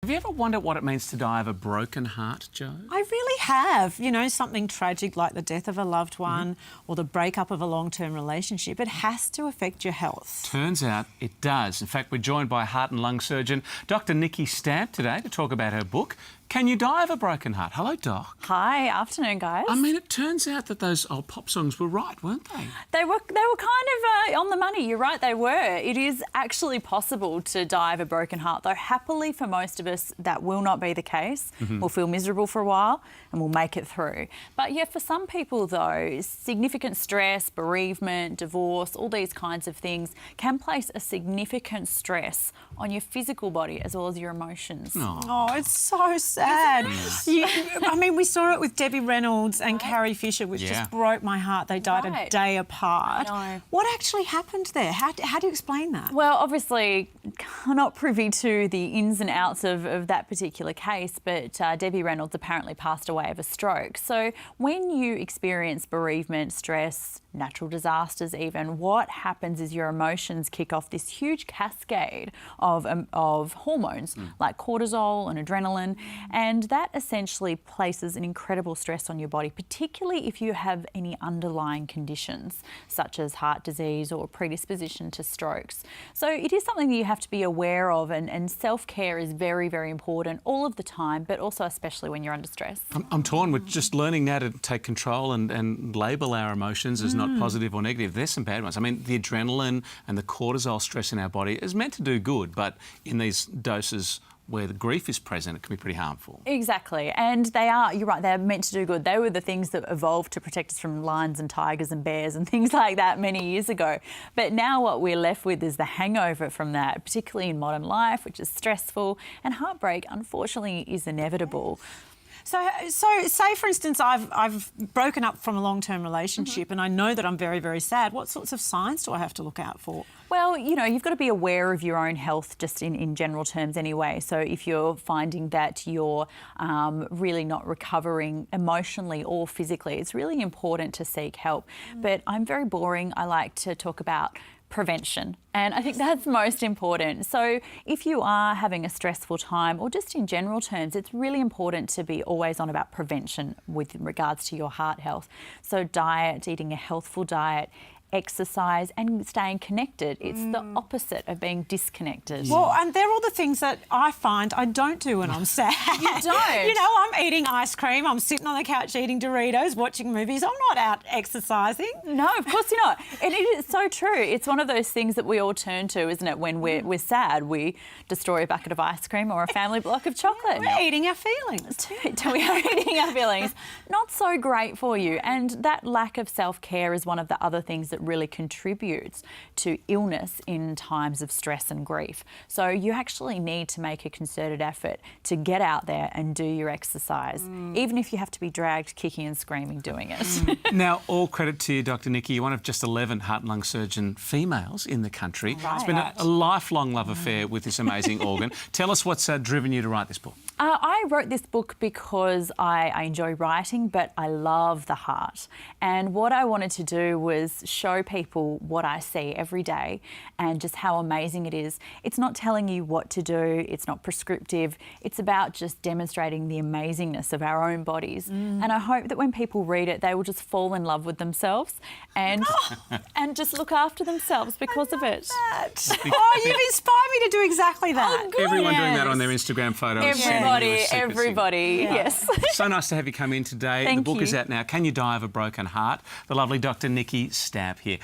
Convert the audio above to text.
Have you ever wondered what it means to die of a broken heart, Jo? I really have. You know, something tragic like the death of a loved one or the breakup of a long-term relationship, it has to affect your health. Turns out it does. In fact, we're joined by heart and lung surgeon Dr. Nikki today to talk about her book, Can You Die of a Broken Heart? Hello, Doc. Hi, afternoon, guys. I mean, it turns out that those old pop songs were right, weren't they? They were kind of on the money. You're right, they were. It is actually possible to die of a broken heart, though happily for most of us that will not be the case. We'll feel miserable for a while and we'll make it through. But yeah, for some people though, significant stress, bereavement, divorce, all these kinds of things can place a significant stress on your physical body as well as your emotions. Oh, it's so sad. I mean, we saw it with Debbie Reynolds and Carrie Fisher, which just broke my heart. They died a day apart. I know. What actually happened there? How do you explain that? Well, obviously, not privy to the ins and outs of that particular case, but Debbie Reynolds apparently passed away of a stroke. So when you experience bereavement, stress, natural disasters even, what happens is your emotions kick off this huge cascade of hormones like cortisol and adrenaline, and that essentially places an incredible stress on your body, particularly if you have any underlying conditions such as heart disease or predisposition to strokes. So it is something that you have to be aware of, and self-care is very, very important all of the time, but also especially when you're under stress. I'm torn with just learning now to take control and label our emotions as not positive or negative. There's some bad ones. I mean, the adrenaline and the cortisol stress in our body is meant to do good, but in these doses where the grief is present, it can be pretty harmful. Exactly, and they are, you're right, they're meant to do good. They were the things that evolved to protect us from lions and tigers and bears and things like that many years ago. But now what we're left with is the hangover from that, particularly in modern life, which is stressful, and heartbreak, unfortunately, is inevitable. So say, for instance, I've broken up from a long-term relationship and I know that I'm very, very sad. What sorts of signs do I have to look out for? Well, you know, you've got to be aware of your own health just in general terms anyway. So if you're finding that you're really not recovering emotionally or physically, it's really important to seek help. But I'm very boring. I like to talk about prevention, and I think that's most important. So if you are having a stressful time, or just in general terms, it's really important to be always on about prevention with regards to your heart health. So diet, eating a healthful diet, exercise, and staying connected. It's the opposite of being disconnected. Well, and they're all the things that I find I don't do when I'm sad. You don't? You know, I'm eating ice cream, I'm sitting on the couch eating Doritos, watching movies. I'm not out exercising. No, of course you're not. And it is so true. It's one of those things that we all turn to, isn't it? When we're sad, we destroy a bucket of ice cream or a family block of chocolate. We're eating our feelings. We are eating our feelings. Not so great for you. And that lack of self-care is one of the other things that really contributes to illness in times of stress and grief. So you actually need to make a concerted effort to get out there and do your exercise, even if you have to be dragged kicking and screaming doing it. Now, all credit to you, Dr. Nikki. You're one of just 11 heart and lung surgeon females in the country. Right. It's been a lifelong love affair with this amazing organ. Tell us what's driven you to write this book. I wrote this book because I enjoy writing, but I love the heart. And what I wanted to do was show people what I see every day and just how amazing it is. It's not telling you what to do, it's not prescriptive, it's about just demonstrating the amazingness of our own bodies. And I hope that when people read it, they will just fall in love with themselves and and just look after themselves because of it. Oh, you've inspired me to do exactly that. Oh, good. Everyone doing that on their Instagram photos. Everybody, yes. So nice to have you come in today. Thank the book you. is out now. Can You Die of a Broken Heart? The lovely Dr. Nikki Stamp here.